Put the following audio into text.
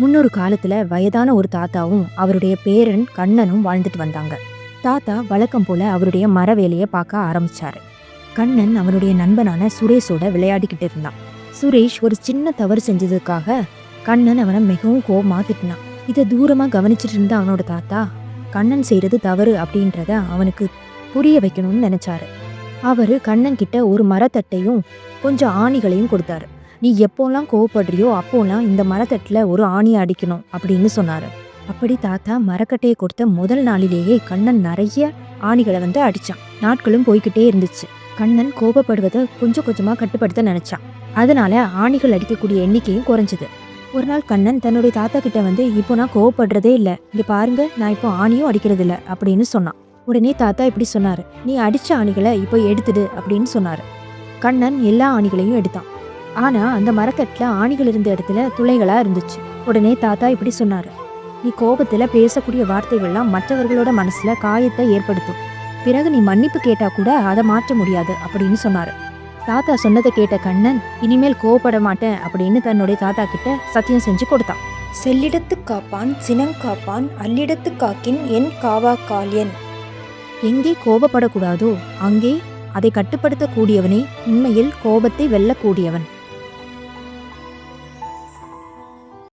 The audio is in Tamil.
முன்னொரு காலத்துல வயதான ஒரு தாத்தாவும் அவருடைய பேரன் கண்ணனும் வாழ்ந்துட்டு வந்தாங்க. தாத்தா வழக்கம் போல அவருடைய மர வேலையை பார்க்க ஆரம்பிச்சாரு. கண்ணன் அவனுடைய நண்பனான சுரேஷோட விளையாடிக்கிட்டு இருந்தான். சுரேஷ் ஒரு சின்ன தவறு செஞ்சதுக்காக கண்ணன் அவனை மிகவும் கோபமா திட்டினான். இதை தூரமா கவனிச்சிட்டு இருந்த அவனோட தாத்தா கண்ணன் செய்யறது தவறு அப்படின்றத அவனுக்கு புரிய வைக்கணும்னு நினைச்சாரு. அவரு கண்ணன் கிட்ட ஒரு மரத்தட்டையும் கொஞ்சம் ஆணிகளையும் கொடுத்தாரு. நீ எப்போல்லாம் கோவப்படுறியோ அப்போல்லாம் இந்த மரத்தட்டில் ஒரு ஆணியை அடிக்கணும் அப்படின்னு சொன்னாரு. அப்படி தாத்தா மரக்கட்டையை கொடுத்த முதல் நாளிலேயே கண்ணன் நிறைய ஆணிகளை அடிச்சான். நாட்களும் போய்கிட்டே இருந்துச்சு. கண்ணன் கோபப்படுவதை கொஞ்சம் கொஞ்சமா கட்டுப்படுத்த நினைச்சான். அதனால ஆணிகள் அடிக்கக்கூடிய எண்ணிக்கையும் குறைஞ்சது. ஒரு நாள் கண்ணன் தன்னுடைய தாத்தா கிட்ட இப்போ நான் கோவப்படுறதே இல்லை, இங்க பாருங்க நான் இப்போ ஆணியும் அடிக்கிறது இல்லை அப்படின்னு சொன்னான். உடனே தாத்தா இப்படி சொன்னாரு, நீ அடிச்ச ஆணிகளை இப்போ எடுத்துடு அப்படின்னு சொன்னாரு. கண்ணன் எல்லா ஆணிகளையும் எடுத்தான். ஆனா அந்த மரக்கட்டில் ஆணிகள் இருந்த இடத்துல துளைகளா இருந்துச்சு. உடனே தாத்தா இப்படி சொன்னாரு, நீ கோபத்துல பேசக்கூடிய வார்த்தைகள்லாம் மற்றவர்களோட மனசுல காயத்தை ஏற்படுத்தும். பிறகு நீ மன்னிப்பு கேட்டா கூட அதை மாற்ற முடியாது அப்படின்னு சொன்னாரு. தாத்தா சொன்னதை கேட்ட கண்ணன் இனிமேல் கோவப்பட மாட்டேன் அப்படின்னு தன்னுடைய தாத்தா கிட்ட சத்தியம் செஞ்சு கொடுத்தான். செல்லிடத்து காப்பான் சினங்காப்பான் அல்லிடத்து காக்கின் என் காவா கால்யன். எங்கே கோபப்படக்கூடாதோ அங்கே அதை கட்டுப்படுத்தக்கூடியவனே உண்மையில் கோபத்தை வெல்லக்கூடியவன்.